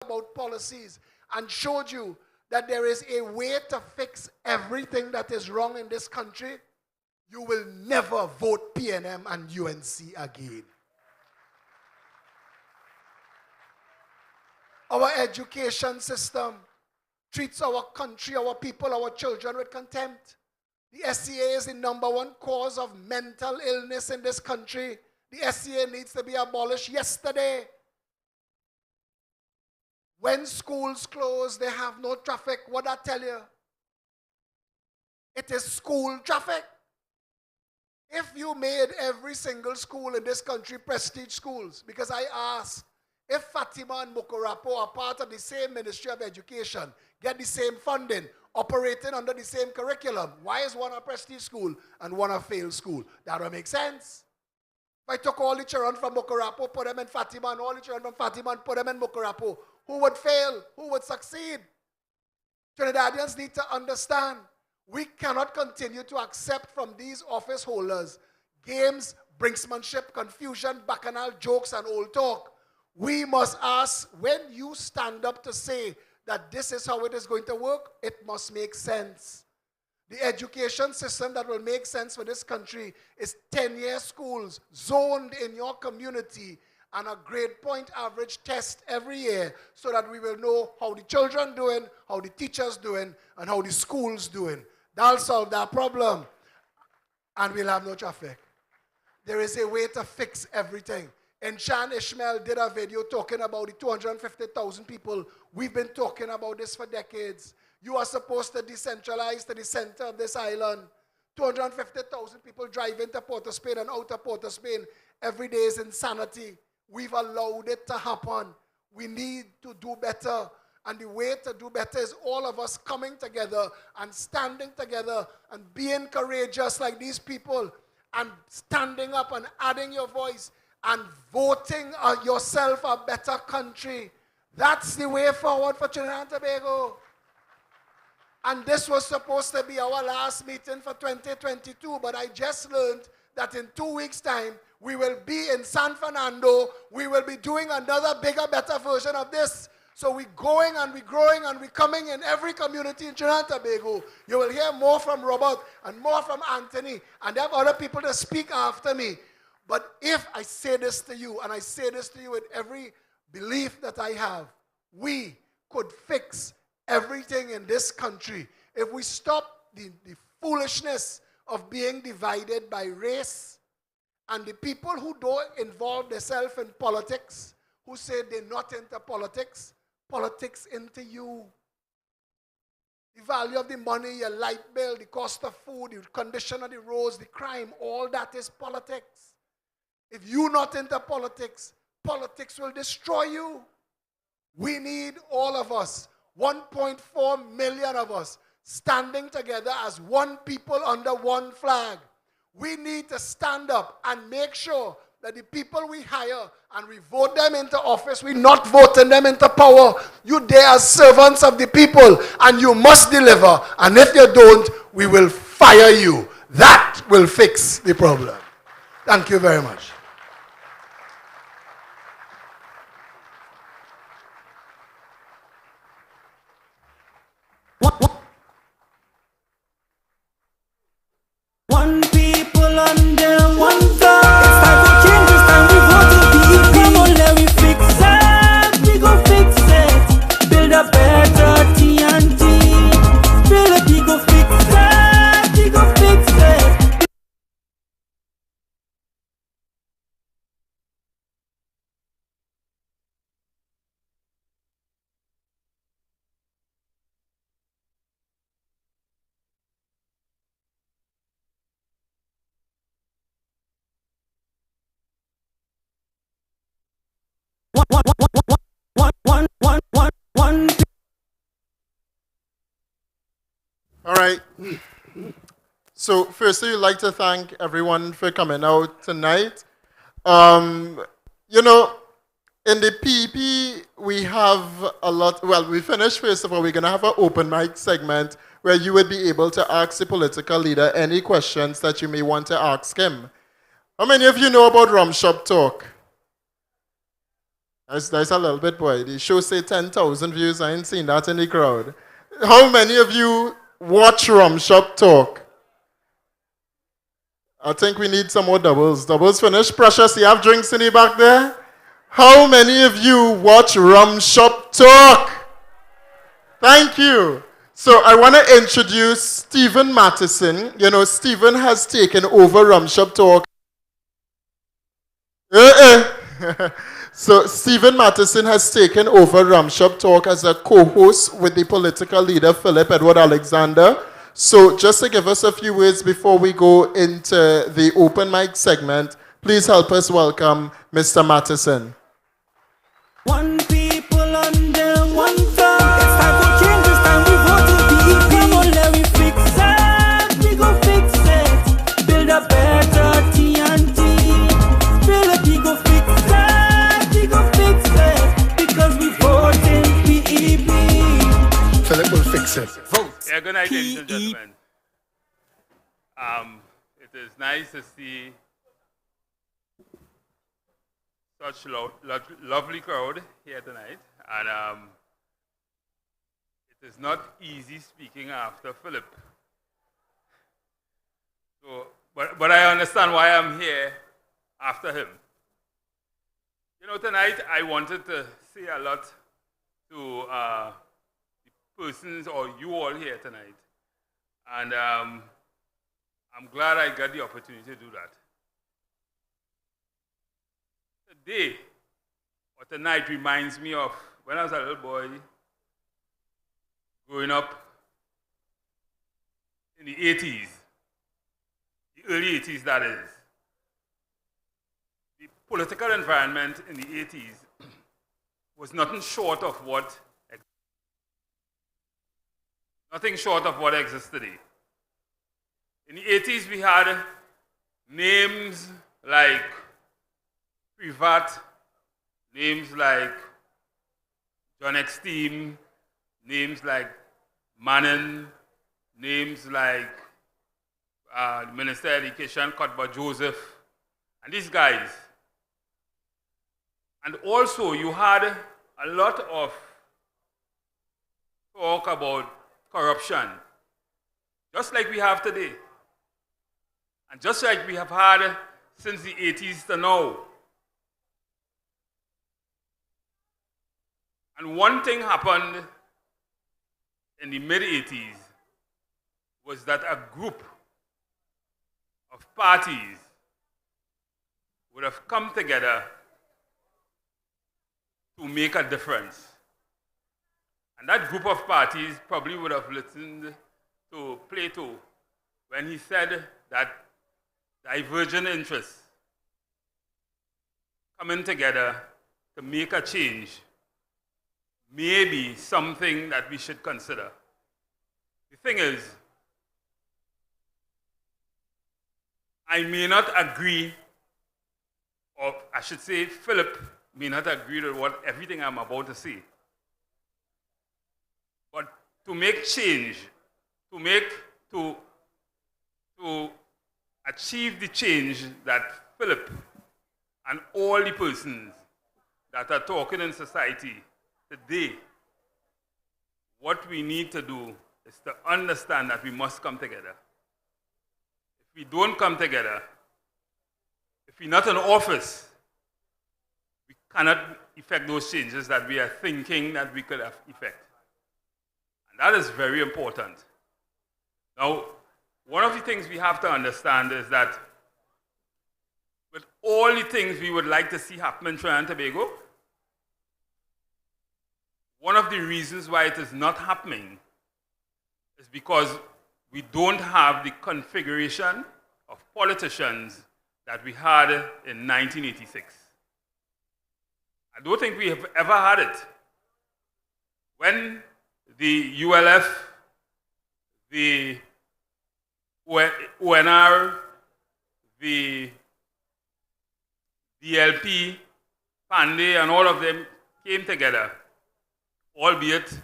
about policies and showed you that there is a way to fix everything that is wrong in this country, you will never vote PNM and UNC again. Our education system treats our country, our people, our children with contempt. The SCA is the #1 cause of mental illness in this country. The SCA needs to be abolished yesterday. When schools close, they have no traffic. What I tell you? It is school traffic. If you made every single school in this country prestige schools, because I asked, if Fatima and Mokorapo are part of the same Ministry of Education, get the same funding, operating under the same curriculum, why is one a prestige school and one a failed school? That would make sense. If I took all the children from Mokorapo, put them in Fatima, and all the children from Fatima and put them in Mokorapo, who would fail? Who would succeed? Trinidadians need to understand, we cannot continue to accept from these office holders games, brinksmanship, confusion, bacchanal jokes, and old talk. We must ask, when you stand up to say that this is how it is going to work, it must make sense. The education system that will make sense for this country is 10-year schools zoned in your community and a grade point average test every year so that we will know how the children doing, how the teachers doing, and how the schools doing. That'll solve that problem, and we'll have no traffic. There is a way to fix everything. And Shan Ishmael did a video talking about the 250,000 people. We've been talking about this for decades. You are supposed to decentralize to the center of this island. 250,000 people drive into Port of Spain and out of Port of Spain every day is insanity. We've allowed it to happen. We need to do better. And the way to do better is all of us coming together and standing together and being courageous like these people and standing up and adding your voice and voting yourself a better country. That's the way forward for Trinidad and Tobago. And this was supposed to be our last meeting for 2022, but I just learned that in 2 weeks' time, we will be in San Fernando. We will be doing another bigger, better version of this. So we're going and we're growing and we're coming in every community in Trinidad and Tobago. You will hear more from Robert and more from Anthony, and they have other people to speak after me. But if I say this to you, and I say this to you with every belief that I have, we could fix everything in this country if we stop the foolishness of being divided by race, and the people who don't involve themselves in politics, who say they're not into politics into you. The value of the money, your light bill, the cost of food, the condition of the roads, the crime, all that is politics. If you're not into politics, politics will destroy you. We need all of us, 1.4 million of us, standing together as one people under one flag. We need to stand up and make sure that the people we hire and we vote them into office, we're not voting them into power. You there as servants of the people, and you must deliver. And if you don't, we will fire you. That will fix the problem. Thank you very much. One people under one flag. It's time for change, it's time we vote to be. Come on, let me fix it. We go fix it. Build a better TNT. Build it, we go fix it. We go fix it. One. All right. So firstly, I'd like to thank everyone for coming out tonight. You know, in the PP, we have a lot. Well, we finished first of all. We're going to have an open mic segment where you would be able to ask the political leader any questions that you may want to ask him. How many of you know about Rum Shop Talk? That's a little bit, boy. The show say 10,000 views. I ain't seen that in the crowd. How many of you watch Rum Shop Talk? I think we need some more doubles. Doubles finished. Precious, you have drinks in the back there? How many of you watch Rum Shop Talk? Thank you. So I want to introduce Stephen Mattison. You know, Stephen has taken over Rum Shop Talk. So Stephen Mattison has taken over Rum Shop Talk as a co-host with the political leader Philip Edward Alexander. So just to give us a few words before we go into the open mic segment, please help us welcome Mr. Mattison. One people under one flag. It's time for change, it's time we vote to PEP. Come on, let me fix it, we go fix it. Build a better TNT. Philip, we go fix it, because we vote in PEP. Philip will fix it. Vote. Yeah, good night, ladies and gentlemen. It is nice to see such lovely crowd here tonight, and it is not easy speaking after Philip. So, but I understand why I'm here after him. You know, tonight I wanted to say a lot to the persons or you all here tonight, and I'm glad I got the opportunity to do that. Today, or tonight, reminds me of when I was a little boy, growing up in the 80s, the early 80s that is. The political environment in the 80s was nothing short of what exists today. In the 80s, we had names like Privat, names like John Extreme, names like Manning, names like the Minister of Education, Cuthbert Joseph, and these guys. And also, you had a lot of talk about corruption, just like we have today, and just like we have had since the 80s to now. And one thing happened in the mid-80s was that a group of parties would have come together to make a difference. And that group of parties probably would have listened to Plato when he said that divergent interests coming together to make a change may be something that we should consider. The thing is, I may not agree, or I should say Philip may not agree with everything I'm about to say. But to make change, to achieve the change that Philip and all the persons that are talking in society today, what we need to do is to understand that we must come together. If we don't come together, if we're not in office, we cannot effect those changes that we are thinking that we could have effect. And that is very important. Now, one of the things we have to understand is that with all the things we would like to see happen in Trinidad and Tobago, one of the reasons why it is not happening is because we don't have the configuration of politicians that we had in 1986. I don't think we have ever had it. When the ULF, the ONR, the DLP, Pandey, and all of them came together, albeit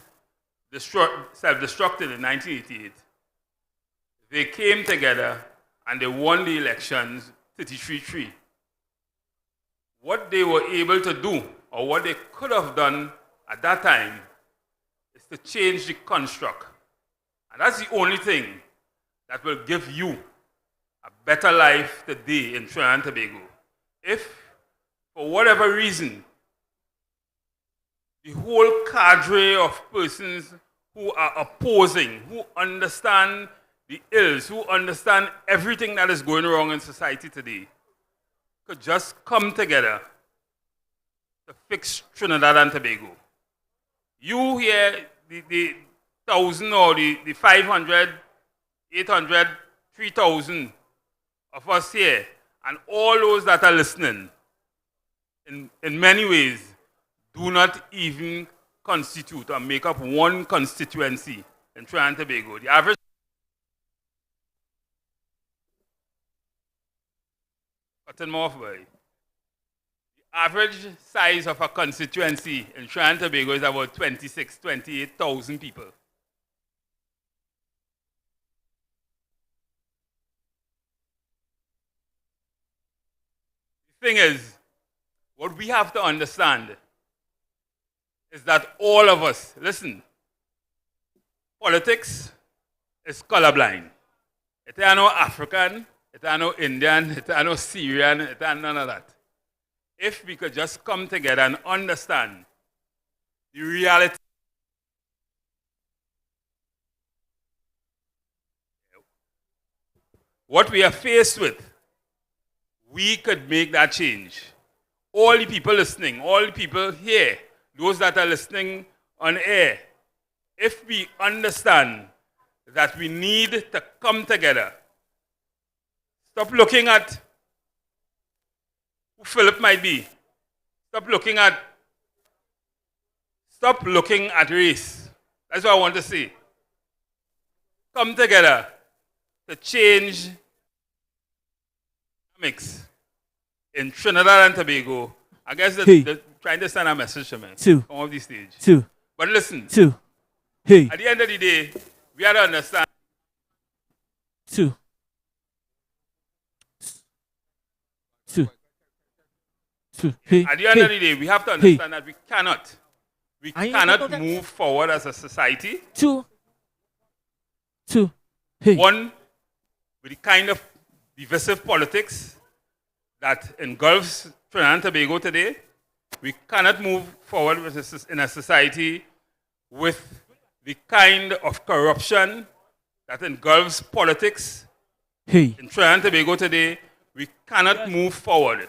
self-destructed in 1988. They came together and they won the elections 33-3. What they were able to do, or what they could have done at that time is to change the construct. And that's the only thing that will give you a better life today in Trinidad and Tobago. If, for whatever reason, the whole cadre of persons who are opposing, who understand the ills, who understand everything that is going wrong in society today, could just come together to fix Trinidad and Tobago. You here, the 1,000 or the 500, 800, 3,000 of us here, and all those that are listening, in many ways, do not even constitute or make up one constituency in Trinidad and Tobago. The average the average size of a constituency in Trinidad and Tobago is about 26, 28,000 people. The thing is, what we have to understand is that all of us, listen, politics is colorblind. It ain't no African, it ain't no Indian, it ain't no Syrian, it ain't none of that. If we could just come together and understand the reality, what we are faced with, we could make that change. All the people listening, all the people here, those that are listening on air, if we understand that we need to come together, stop looking at who Philip might be. Stop looking at race. That's what I want to say. Come together to change dynamics in Trinidad and Tobago. I guess they're trying to send a message to me. Come off the stage. But listen. At the end of the day, we have to understand. At the end of the day, we have to understand that we cannot move forward as a society. One, with the kind of divisive politics that engulfs Trinidad and Tobago today, we cannot move forward in a society with the kind of corruption that engulfs politics in Trinidad and Tobago today. We cannot move forward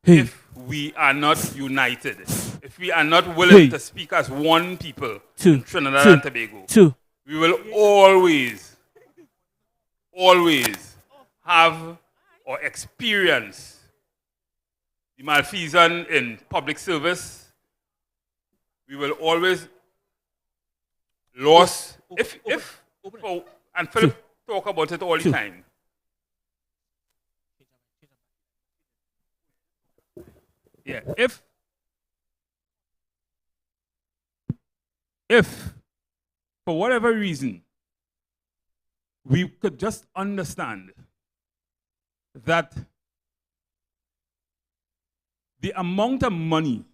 if we are not united, if we are not willing to speak as one people in Trinidad and Tobago. We will always have or experience the malfeasance in public service. We will always lose. And Philip talk about it all the time. Yeah, if for whatever reason we could just understand that the amount of money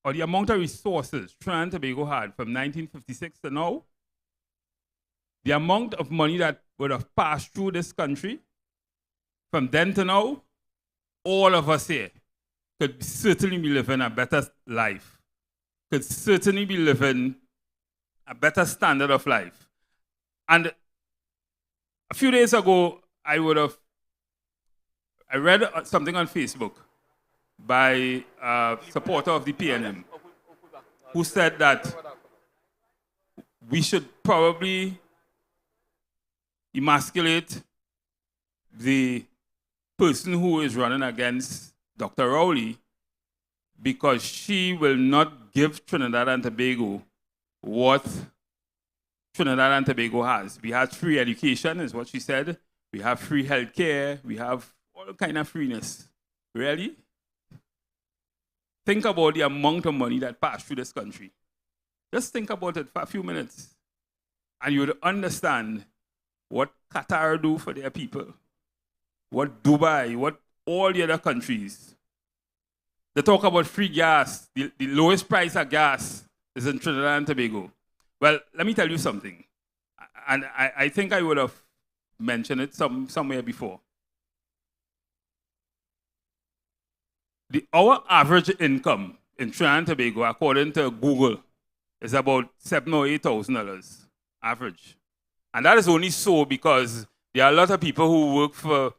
or the amount of resources Trinidad and Tobago had from 1956 to now, the amount of money that would have passed through this country from then to now, all of us here could certainly be living a better life, could certainly be living a better standard of life. And a few days ago, I read something on Facebook by a supporter of the PNM who said that we should probably emasculate the person who is running against Dr. Rowley because she will not give Trinidad and Tobago what Trinidad and Tobago has. We have free education, is what she said. We have free health care. We have all kind of freeness. Really? Think about the amount of money that passed through this country. Just think about it for a few minutes. And you would understand what Qatar do for their people, what Dubai, what all the other countries. they talk about free gas. The lowest price of gas is in Trinidad and Tobago. Well, let me tell you something. And I think I would have mentioned it somewhere before. Our average income in Trinidad and Tobago, according to Google, is about $7,000 or $8,000 average. And that is only so because there are a lot of people who work for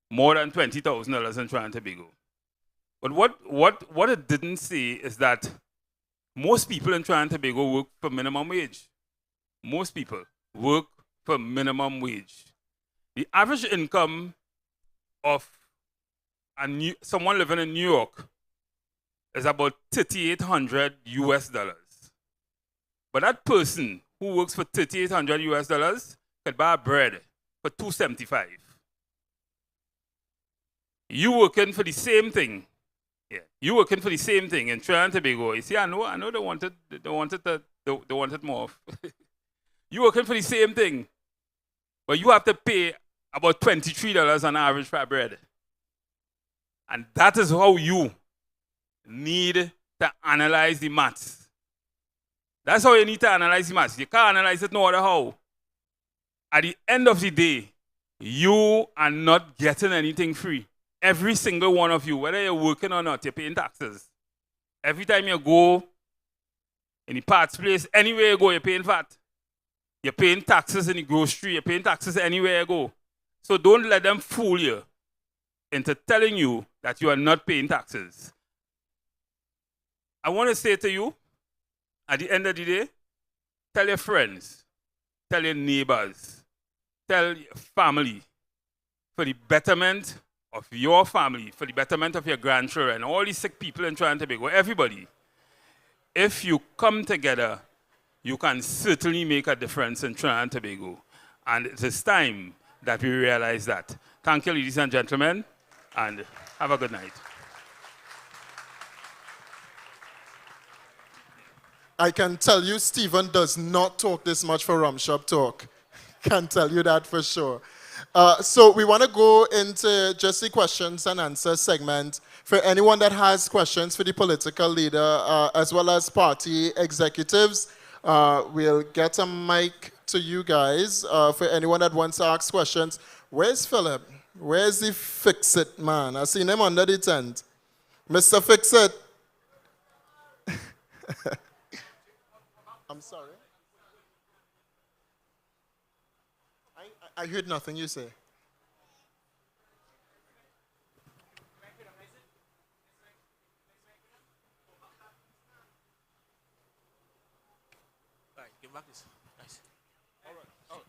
more than $20,000 in Trinidad and Tobago. But what it didn't say is that most people in Trinidad and Tobago work for minimum wage. Most people work for minimum wage. The average income of someone living in New York is about $3,800 US. But that person who works for $3,800 US could buy bread for $2.75. You working for the same thing. Yeah. You working for the same thing in Trinidad and Tobago. You see, I know they wanted more. You working for the same thing, but you have to pay about $23 on average for bread. And that is how you need to analyze the maths. That's how you need to analyze the maths. You can't analyze it no other how. At the end of the day, you are not getting anything free. Every single one of you, whether you're working or not, you're paying taxes. Every time you go in the parts place, anywhere you go, you're paying VAT. You're paying taxes in the grocery, you're paying taxes anywhere you go. So don't let them fool you into telling you that you are not paying taxes. I want to say to you, at the end of the day, tell your friends, tell your neighbors, tell your family, for the betterment of your family, for the betterment of your grandchildren, all these sick people in Trinidad and Tobago, everybody. If you come together, you can certainly make a difference in Trinidad and Tobago. And it is time that we realize that. Thank you, ladies and gentlemen, and have a good night. I can tell you Stephen does not talk this much for Rum Shop Talk. Can tell you that for sure. So we want to go into just the questions and answers segment. For anyone that has questions for the political leader, as well as party executives, we'll get a mic to you guys. For anyone that wants to ask questions, where's Philip? Where's the Fix-It man? I seen him under the tent. Mr. Fix-It. I'm sorry. I heard nothing you say. Right, give back this. Nice. All right. Oh.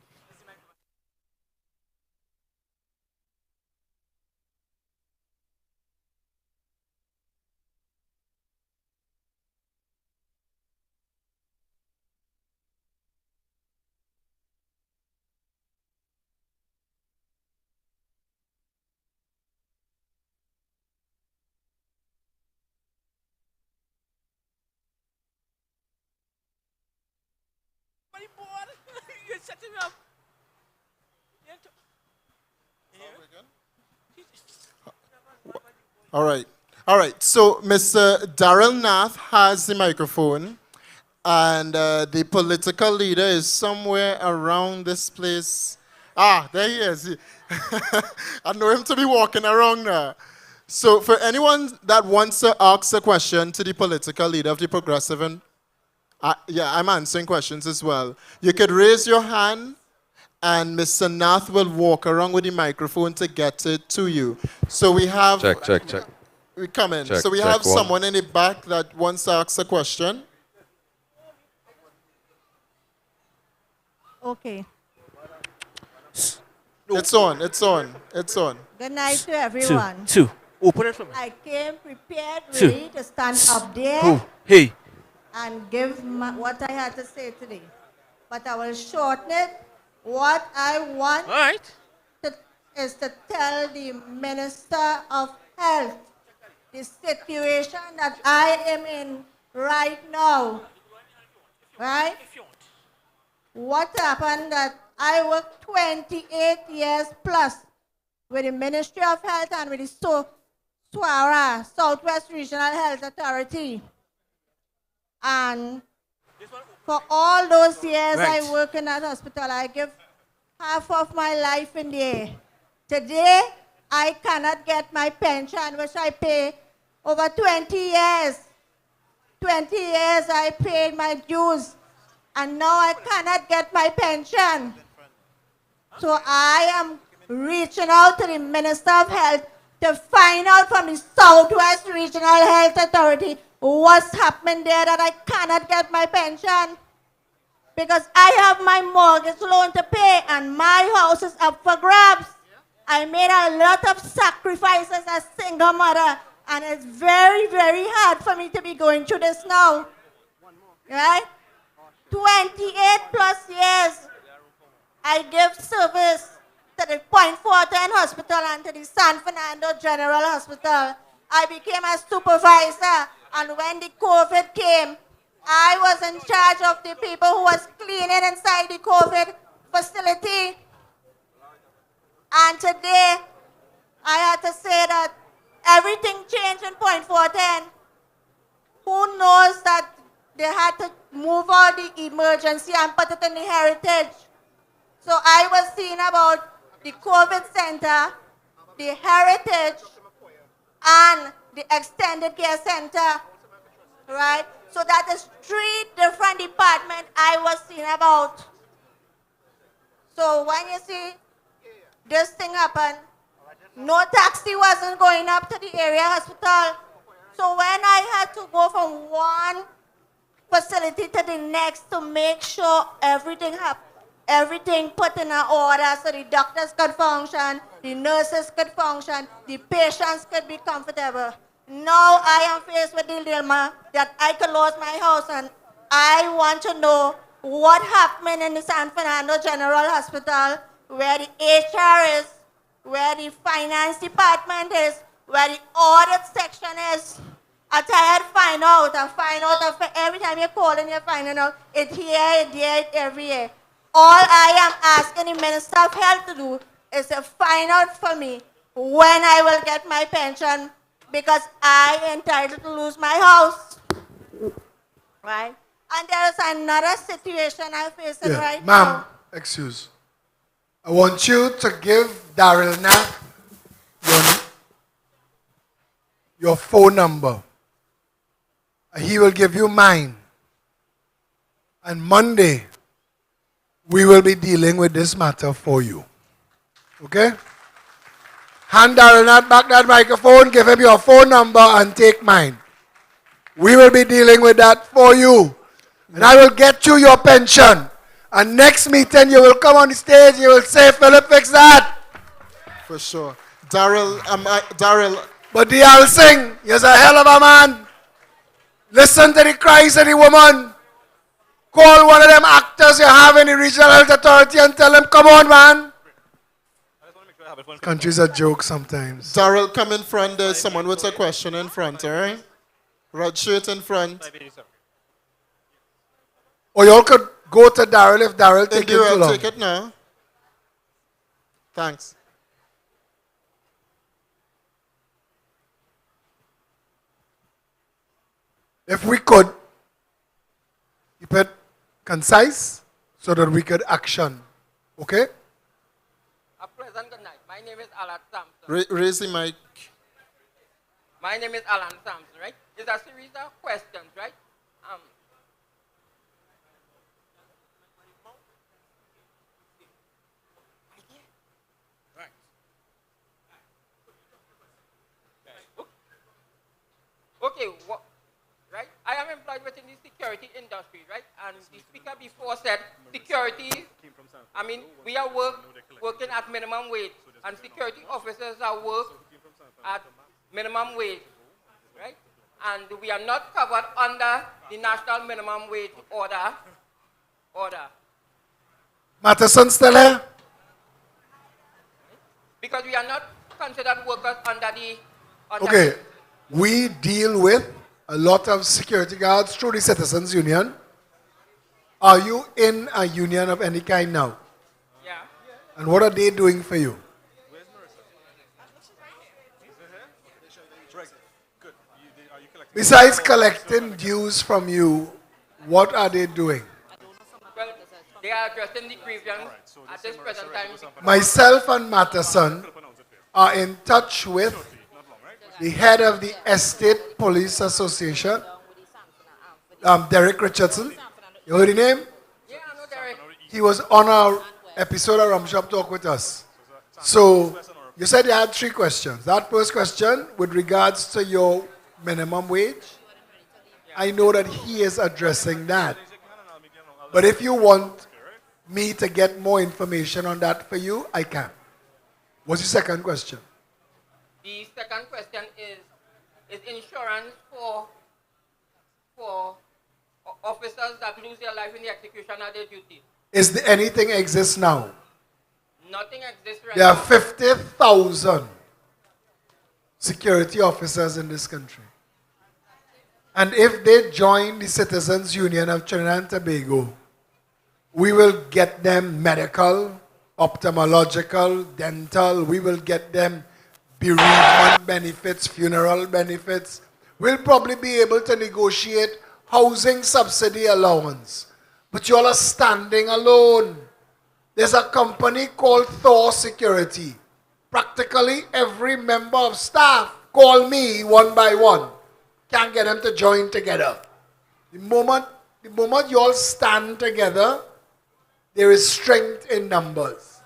Buddy boy, you're setting me up. All right. All right. So Mr. Daryl Nath has the microphone, and the political leader is somewhere around this place. Ah, there he is. I know him to be walking around now. So for anyone that wants to ask a question to the political leader of the Progressive, and yeah, I'm answering questions as well. You could raise your hand, and Mr. Nath will walk around with the microphone to get it to you. So we have... Check. We come in. Check, So we check, have one. someone in the back that wants to ask a question. Okay. It's on. Good night to everyone. Two. Open it for me. I came prepared, Two. ready to stand up there Oh, hey. and give what I had to say today. But I will shorten it. What I want All right. is to tell the Minister of Health the situation that I am in right now. Right? What happened that I worked 28 years plus with the Ministry of Health and with the SWARA, Southwest Regional Health Authority. And for all those years Right. I work in that hospital, I give half of my life in there. Today, I cannot get my pension, which I pay over 20 years. 20 years I paid my dues, and now I cannot get my pension. So I am reaching out to the Minister of Health to find out from the Southwest Regional Health Authority what's happening there that I cannot get my pension. Because I have my mortgage loan to pay and my house is up for grabs. I made a lot of sacrifices as a single mother, and it's very, very hard for me to be going through this now. Right? 28 plus years I give service to the Point Fortin Hospital and to the San Fernando General Hospital. I became a supervisor, and when the COVID came, I was in charge of the people who was cleaning inside the COVID facility. And today, I had to say that everything changed in Point Fortin. Who knows that they had to move all the emergency and put it in the heritage. So I was seeing about the COVID center, the heritage, and the extended care center, right? So that is 3 different departments I was seeing about. So when you see this thing happen, no taxi wasn't going up to the area hospital. So when I had to go from one facility to the next to make sure everything put in an order so the doctors could function, the nurses could function, the patients could be comfortable. Now I am faced with the dilemma that I could lose my house, and I want to know what happened in the San Fernando General Hospital, where the HR is, where the finance department is, where the audit section is. I tried to find out, every time you call and you're finding out, it here, it there, it everywhere. All I am asking the Minister of Health to do is to find out for me when I will get my pension, because I am entitled to lose my house. Right? And there is another situation I'm facing right Ma'am, now. excuse. I want you to give Daryl Knapp your phone number. He will give you mine. And Monday, we will be dealing with this matter for you. Okay? Hand Daryl Knapp back that microphone, give him your phone number, and take mine. We will be dealing with that for you. And I will get you your pension. And next meeting, you will come on the stage, you will say, Philip, fix that. For sure. Daryl, But I'll sing, you're a hell of a man. Listen to the cries of the woman. Call one of them actors you have in the regional health authority and tell them, come on, man. Country's a joke sometimes. Daryl, come in front. There's someone with a question in front, all right? Red shirt in front. Or y'all could go to Daryl if Daryl take it too I'll long. take it now. Thanks. If we could keep it concise so that we could action. Okay? A pleasant good night. My name is Alan Sampson. Raise the mic. My name is Alan Sampson, right? It's a series of questions, right? Okay, right? I am employed within the security industry, right? And the speaker before said security, I mean, we are working at minimum wage, and security officers are work at minimum wage, right? And we are not covered under the national minimum wage order. Matheson still here? Because we are not considered workers under the... Okay. We deal with a lot of security guards through the Citizens Union. Are you in a union of any kind now? Yeah. And what are they doing for you? Besides collecting dues from you, what are they doing? Well, they are addressing the grievance at this present time. Myself and Matheson are in touch with the head of the Estate Police Association, Derek Richardson. You heard the name? Yeah, I know, Derek. He was on our episode of Rum Shop Talk with us. So you said you had 3 questions. That first question with regards to your minimum wage, I know that he is addressing that. But if you want me to get more information on that for you, I can. What's your second question? The second question is insurance for officers that lose their life in the execution of their duty. Is there anything exists now? Nothing exists right There are now. 50,000 security officers in this country. And if they join the Citizens Union of Trinidad and Tobago, we will get them medical, ophthalmological, dental. We will get them bereavement benefits, funeral benefits. We'll probably be able to negotiate housing subsidy allowance. But you all are standing alone. There's a company called Thor Security. Practically every member of staff call me one by one. Can't get them to join together. The moment you all stand together, there is strength in numbers.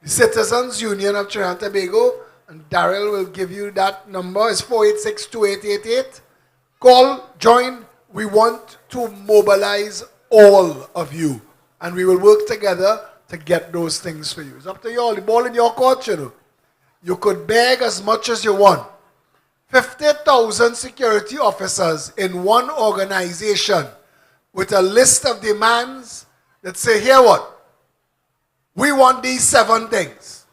The Citizens Union of Trinidad and Tobago, and Daryl will give you that number, is 486-2888. Call, join. We want to mobilize all of you. And we will work together to get those things for you. It's up to you all. The ball in your court, you know. You could beg as much as you want. 50,000 security officers in one organization with a list of demands that say, here what? We want these 7 things.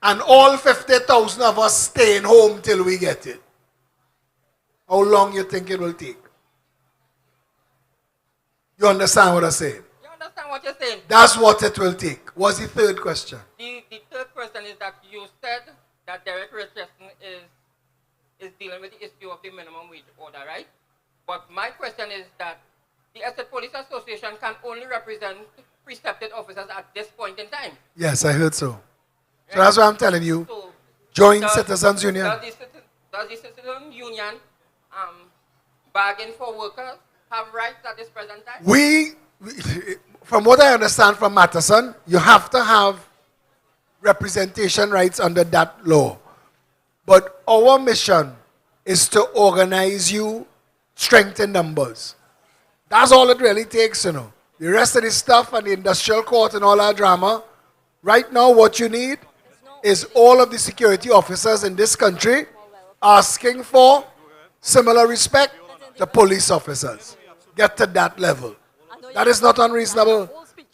And all 50,000 of us staying home till we get it. How long you think it will take? You understand what I'm saying? You understand what you're saying? That's what it will take. What's the third question? The third question is that you said that Derek Richardson is dealing with the issue of the minimum wage order, right? But my question is that the Estate Police Association can only represent precepted officers at this point in time. Yes, I heard so. So that's why I'm telling you. So Join does- Citizens Union. Does the Citizens Union bargain for workers have rights at this present time? From what I understand from Matheson, you have to have representation rights under that law. But our mission is to organize you, strengthen numbers. That's all it really takes, you know. The rest of the stuff and the industrial court and all that drama, right now what you need is all of the security officers in this country asking for similar respect to police officers. Get to that level. That is not unreasonable.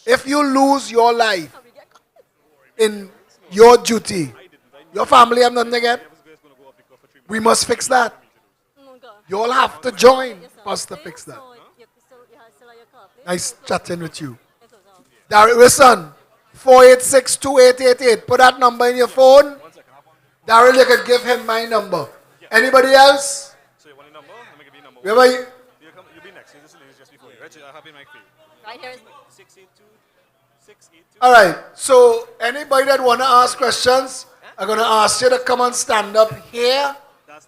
If you lose your life in your duty, your family have nothing to get. We must fix that. You all have to join for us to fix that. Nice chatting with you. Daryl Wilson, 486-2888. Put that number in your phone. Daryl, you could give him my number. Anybody else? So you want a number? Let me give you a number. Wherever you, You'll be next. This is just before you. Right? I have your mic for you. Right here is 682. all right. So anybody that want to ask questions, I'm going to ask you to come and stand up here.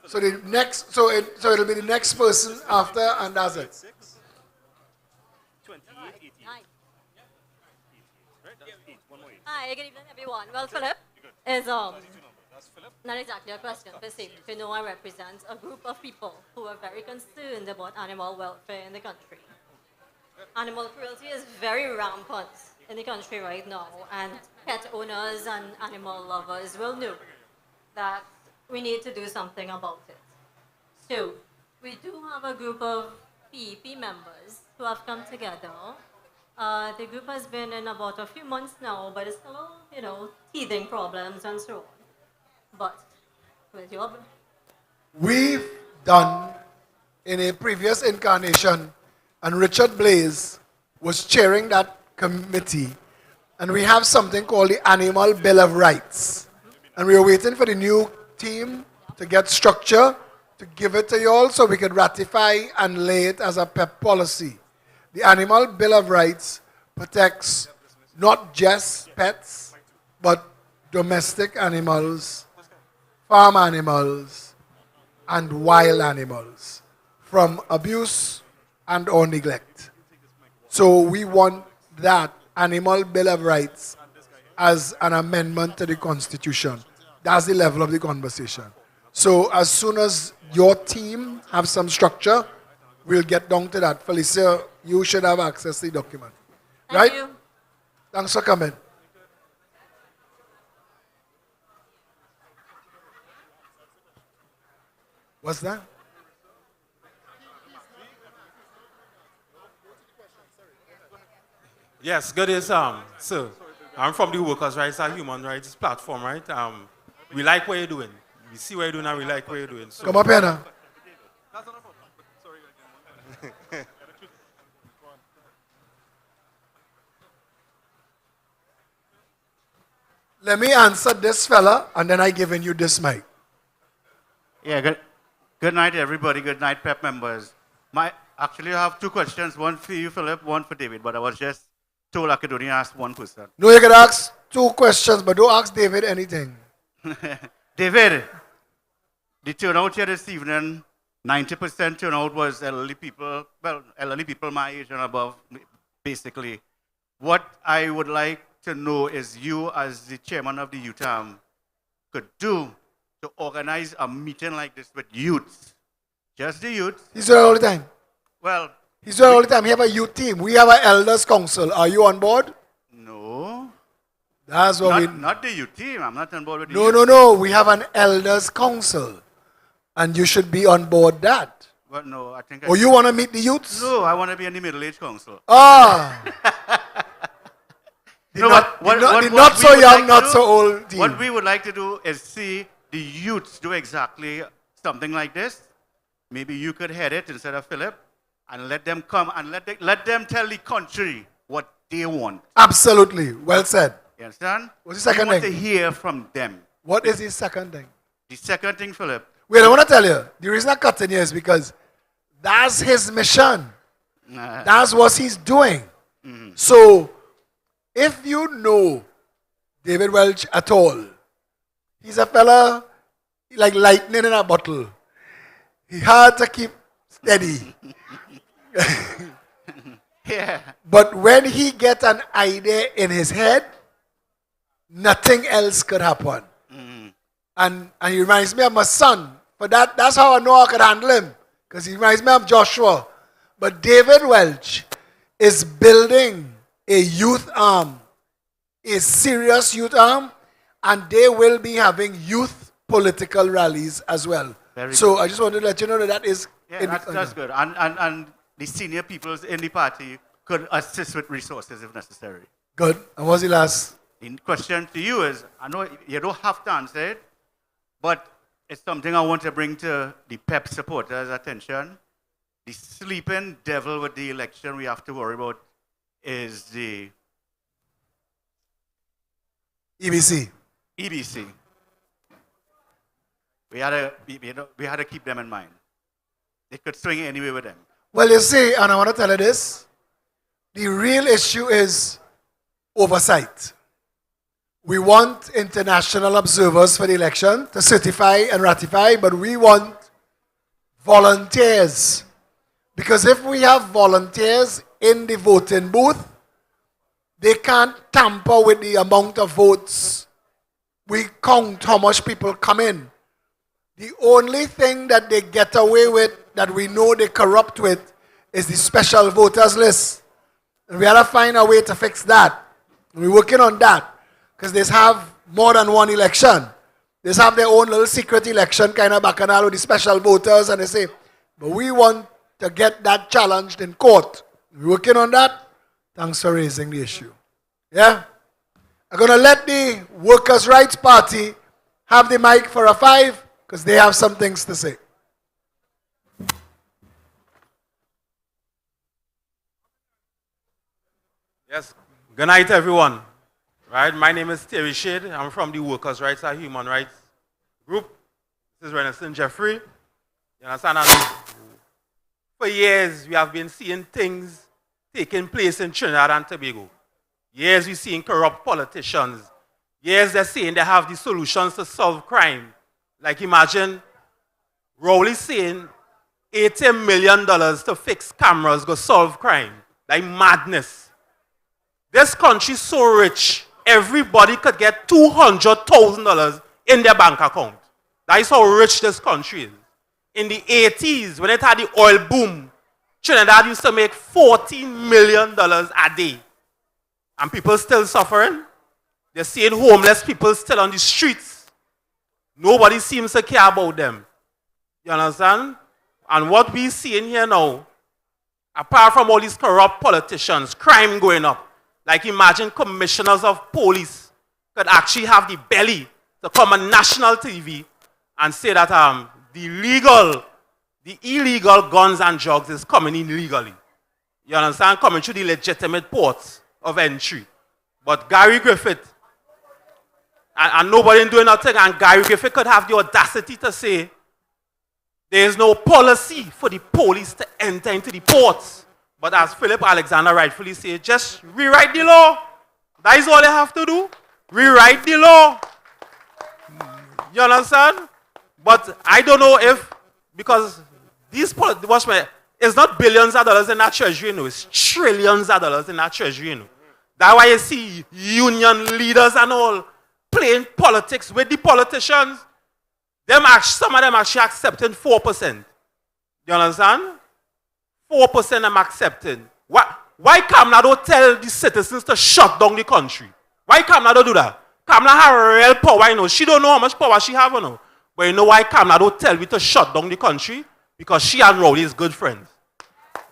So the next, so it'll be the next person after, and that's it. 2888. Hi. Right? That's 8. One more 8. Hi, good evening, everyone. Well, Philip is Two numbers. That's Philip. not exactly a question per se. You know, I represent a group of people who are very concerned about animal welfare in the country. Animal cruelty is very rampant in the country right now, and pet owners and animal lovers will know that we need to do something about it. So, we do have a group of PEP members who have come together. The group has been in about a few months now, but it's still, teething problems and so on. But with your We've done in a previous incarnation, and Richard Blaze was chairing that committee, and we have something called the Animal Bill of Rights. And we are waiting for the new team to get structure to give it to you all so we could ratify and lay it as a PEP policy. The Animal Bill of Rights protects not just pets, but domestic animals, farm animals, and wild animals from abuse and or neglect. So we want that Animal Bill of Rights as an amendment to the Constitution. That's the level of the conversation. So as soon as your team have some structure, we'll get down to that. Felicia, you should have access to the document. Thank Right? you. Thanks for coming. What's that? Yes, good is sir. I'm from the Workers' Rights and Human Rights platform, right? We like what you're doing. We see what you're doing and we like what you're doing. So Come up here now. Let me answer this fella, and then I giving you this mic. Yeah, good night, everybody. Good night, PEP members. Actually, I have two questions, one for you, Philip, one for David, but I was just told I could only ask one person. No, you can ask two questions, but don't ask David anything. David, the turnout here this evening, 90% turnout was elderly people, well, elderly people my age and above, basically. What I would like to know is you, as the chairman of the UTAM, could do to organize a meeting like this with youths, just the youths. He's doing it all the time. Well, He's doing it all the time. He have a youth team. We have an elders council. Are you on board? no, That's what not the youth team. I'm not on board with the No, youth no, no. We have an elders council, and you should be on board that. But no, I think. Or you want to meet the youths? No, I want to be in the middle-age council. Ah. No, the what not we so would young, like not to do- so old team. What we would like to do is see the youths do exactly something like this. Maybe you could head it instead of Philip, and let them come and let them tell the country what they want. Absolutely. Well said. You understand? What's the second we want thing? to hear from them. What is his second thing? The second thing, Philip. Wait, I want to tell you. The reason I cut in here is because that's his mission. That's what he's doing. So, if you know David Welch at all, he's a fella like lightning in a bottle. He had to keep steady. Yeah. But when he get an idea in his head, nothing else could happen. And he reminds me of my son. But that's how I know I could handle him. Because he reminds me of Joshua. But David Welch is building a youth arm, a serious youth arm, and they will be having youth political rallies as well. Very So good. I just wanted to let you know that is... Yeah, that's good. And the senior people in the party could assist with resources if necessary. Good. And what's the last? The question to you is, I know you don't have to answer it, but it's something I want to bring to the PEP supporters' attention. The sleeping devil with the election we have to worry about is the EBC. EBC. We had to keep them in mind. They could swing anyway with them. Well, you see, and I want to tell you this, the real issue is oversight. We want international observers for the election to certify and ratify, but we want volunteers. Because if we have volunteers in the voting booth, they can't tamper with the amount of votes. We count how much people come in. The only thing that they get away with, that we know they corrupt with, is the special voters list. And we have to find a way to fix that. And we're working on that. Because they have more than one election. They have their own little secret election kind of bacchanal with the special voters, and they say, but we want to get that challenged in court. We're working on that. Thanks for raising the issue. Yeah? I'm going to let the Workers' Rights Party have the mic for a 5, because they have some things to say. yes, good night, everyone. Right, my name is Terry Shade. I'm from the Workers' Rights and Human Rights Group. This is Renison Jeffrey. You understand? And for years, we have been seeing things taking place in Trinidad and Tobago. Years we're seeing corrupt politicians. Years they're saying they have the solutions to solve crime. Like imagine Rowley saying $80 million to fix cameras go solve crime. Like madness. This country is so rich, everybody could get $200,000 in their bank account. That is how rich this country is. In the 80s, when it had the oil boom, Trinidad used to make $14 million a day. And people still suffering. They're seeing homeless people still on the streets. Nobody seems to care about them. You understand? And what we see in here now, apart from all these corrupt politicians, crime going up, like imagine commissioners of police could actually have the belly to come on national TV and say that the illegal guns and drugs is coming in legally. You understand? Coming through the legitimate ports of entry. But Gary Griffith, and nobody doing nothing, and Gary Griffith could have the audacity to say, there is no policy for the police to enter into the ports. But as Philip Alexander rightfully said, just rewrite the law. That is all they have to do. Rewrite the law. You understand? But I don't know if, because these watchmen, it's not billions of dollars in that treasury, you know, it's trillions of dollars in that treasury, you know. That's why you see union leaders and all playing politics with the politicians. Some of them actually accepting 4%. You understand? 4% them accepting. Why Kamala don't tell the citizens to shut down the country? Why Kamala don't do that? Kamala have real power, you know. She don't know how much power she have, you know. But you know why Kamala don't tell me to shut down the country? Because she and Rowley is good friends.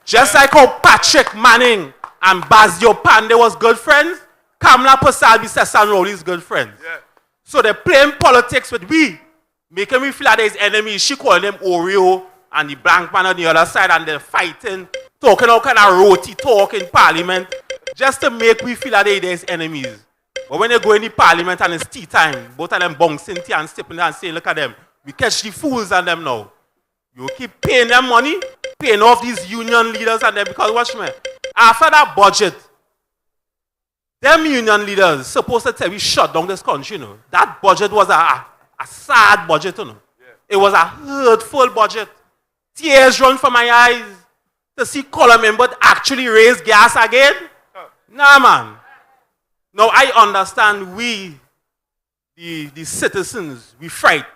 Just like how Patrick Manning and Bazio Pandey was good friends, Kamala Persad and Rowley is good friends. Yeah. So they're playing politics with we, making me feel like there's enemies. She calling them Oreo and the blank man on the other side, and they're fighting, talking all kind of roti talk in parliament, just to make me feel like there's enemies. But when they go in the parliament and it's tea time, both of them bouncing tea and stepping and saying, look at them, we catch the fools on them now. You keep paying them money, paying off these union leaders and them, because watch me, after that budget, them union leaders supposed to tell we shut down this country, you know. That budget was a sad budget, you know. Yeah. It was a hurtful budget. Tears run from my eyes to see Colin Members actually raise gas again. Nah, man. Now, I understand we, the citizens, we fright.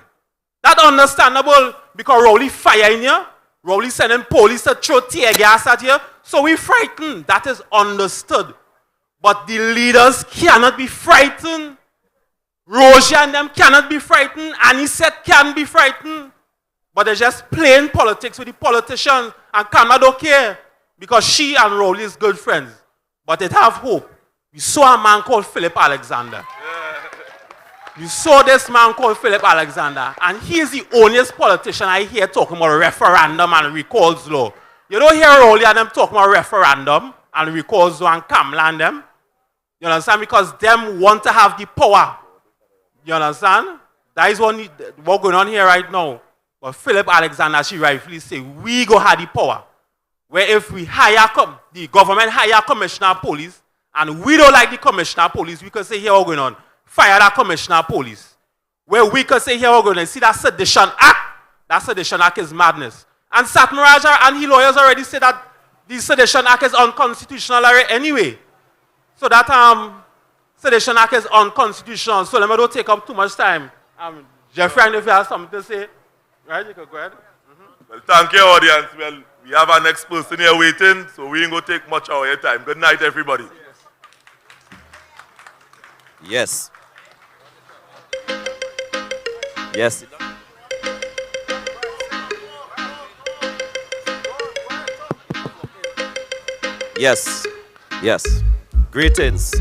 That's understandable because Rowley fire in here. Rowley sending police to throw tear gas at you. So we frightened. That is understood. But the leaders cannot be frightened. Roger and them cannot be frightened. Anisette can't be frightened. But they're just playing politics with the politicians. And Kamala don't care. Because she and Rowley is good friends. But it have hope. We saw a man called Philip Alexander. You saw this man called Philip Alexander. And he is the only politician I hear talking about referendum and recalls law. You don't hear Rowley and them talking about referendum and recalls law and Kamala and them. You understand? Because them want to have the power. You understand? That is what going on here right now. But Philip Alexander, she rightfully say, we go have the power. Where if we hire, the government hire commissioner of police, and we don't like the commissioner of police, we could say here what's going on. Fire that commissioner of police. Where we could say here what's going on. See that sedition act? That sedition act is madness. And Satmaraja and his lawyers already said that the sedition act is unconstitutional anyway. So that sedition act is unconstitutional. So let me don't take up too much time. Jeffrey, and if you have something to say, right, you can go ahead. Well, thank you, audience. Well, we have our next person here waiting, so we ain't going to take much of your time. Good night, everybody. Yes. Yes. Yes. Yes. Greetings.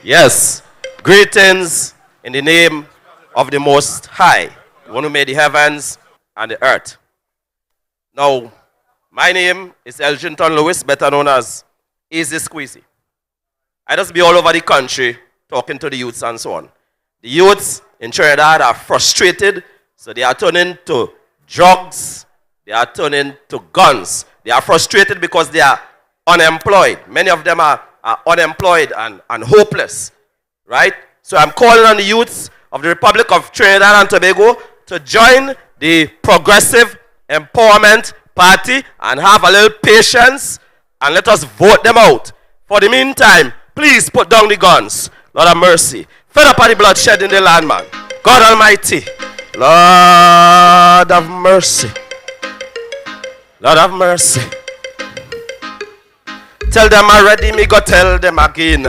Yes. Greetings in the name of the Most High, the one who made the heavens and the earth. Now, My name is Elginton Lewis, better known as Easy Squeezy. I just be all over the country talking to the youths and so on. The youths in Trinidad are frustrated, so they are turning to drugs, they are turning to guns. They are frustrated because they are unemployed. Many of them are unemployed and hopeless, right? So I'm calling on the youths of the Republic of Trinidad and Tobago to join the Progressive Empowerment Party and have a little patience and let us vote them out. For the meantime, please put down the guns. Lord have mercy. Fed up of the bloodshed in the land, man. God Almighty. Lord have mercy. Lord have mercy. Tell them already, me go tell them again.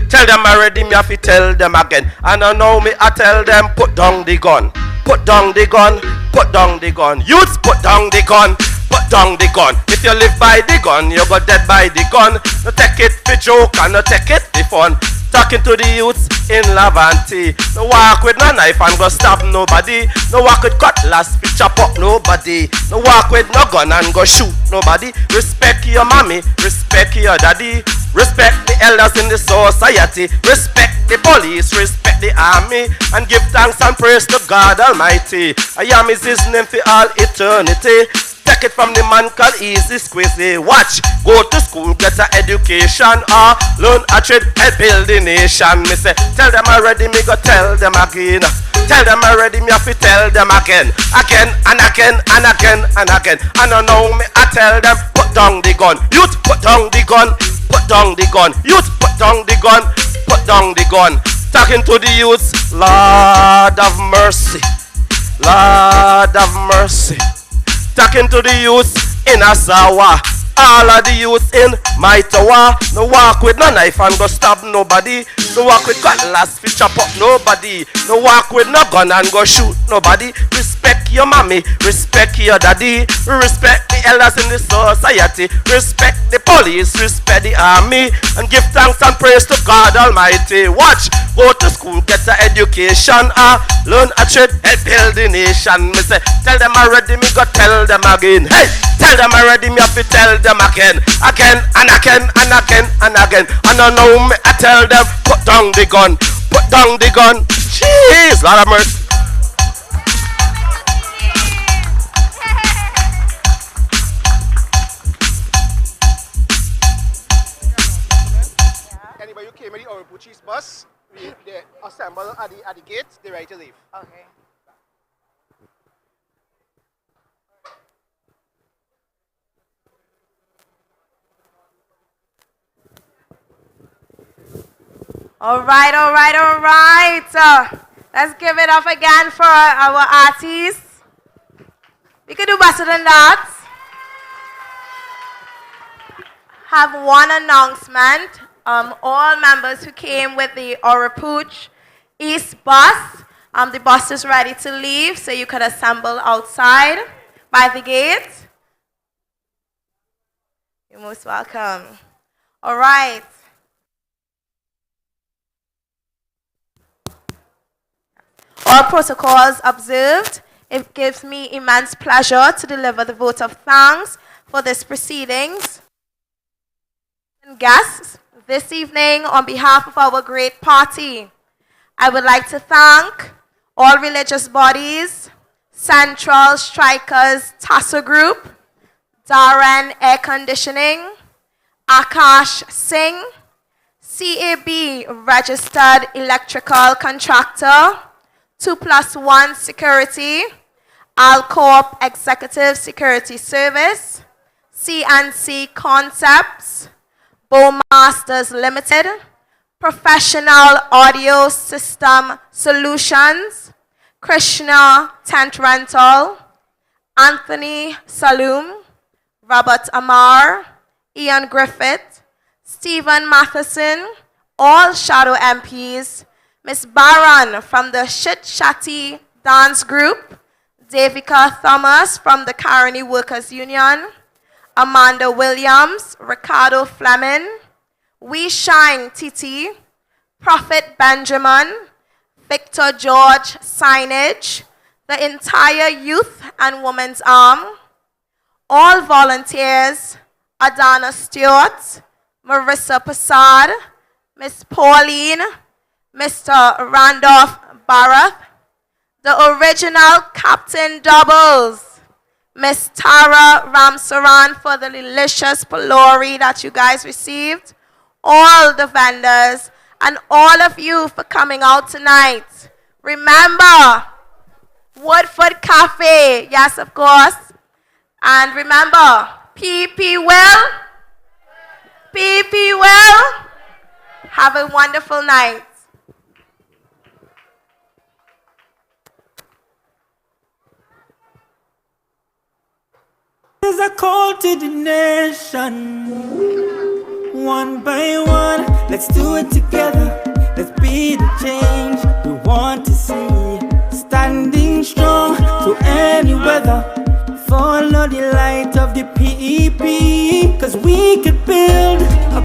Tell them already, me have to tell them again. And I know me, I tell them, put down the gun. Put down the gun. Put down the gun. Youths, put down the gun. Put down the gun. If you live by the gun, you go dead by the gun. No take it for joke and no take it for fun. Talking to the youths in Lavante. No walk with no knife and go stab nobody. No walk with cutlass fi chop up nobody. No walk with no gun and go shoot nobody. Respect your mommy, respect your daddy. Respect the elders in the society. Respect the police, respect the army. And give thanks and praise to God Almighty. I am is his name for all eternity. Take it from the man called Easy Squeezy. Watch, go to school, get an education, or learn a trade, help build the nation. Me say, tell them already, me go tell them again. Tell them already, me have to tell them again. Again and again and again and again. And I know me, I tell them, put down the gun. Youth, put down the gun. Put down the gun. Youth, put down the gun. Put down the gun. Talking to the youths, Lord have mercy. Lord have mercy. Talking to the youths in Asawa. All of the youths in my tower. No walk with no knife and go stab nobody. No walk with cutlass fi chop up nobody. No walk with no gun and go shoot nobody. Respect your mommy, respect your daddy. Respect the elders in the society. Respect the police, respect the army. And give thanks and praise to God Almighty. Watch, go to school, get an education, learn a trade, help build the nation. Me say, tell them already, me go tell them again. Hey, tell them already, me have to tell them again. Again and again and again and again. And I know me, I tell them, put down the gun. Put down the gun. Jeez, Lord of mercy. Anybody who came in the Orupuchis bus, they assemble at the gate, they're ready to leave. Okay. All right. Let's give it up again for our artists. We can do better than that. Have one announcement. All members who came with the Orupuch East bus, the bus is ready to leave, so you could assemble outside by the gate. You're most welcome. All right. All protocols observed. It gives me immense pleasure to deliver the vote of thanks for this proceedings. And guests, this evening, on behalf of our great party, I would like to thank all religious bodies, Central Strikers Tasso Group, Darren Air Conditioning, Akash Singh, CAB Registered Electrical Contractor, 2+1 Security, Alcorp Executive Security Service, CNC Concepts, Bowmasters Limited, Professional Audio System Solutions, Krishna Tent Rental, Anthony Saloom, Robert Amar, Ian Griffith, Stephen Matheson, all shadow MPs, Miss Baron from the Shit Shatty Dance Group, Devika Thomas from the Caroni Workers Union, Amanda Williams, Ricardo Fleming, We Shine Titi, Prophet Benjamin, Victor George Signage, the entire Youth and Women's Arm, all volunteers, Adana Stewart, Marissa Passad, Miss Pauline, Mr. Randolph Barrett, the original Captain Doubles, Miss Tara Ramsaran for the delicious pylori that you guys received, all the vendors, and all of you for coming out tonight. Remember, Woodford Cafe, yes, of course. And remember, PP well, PP well. Have a wonderful night. There's a call to the nation. One by one, let's do it together. Let's be the change we want to see. Standing strong through any weather. Follow the light of the PEP, 'cause we could build a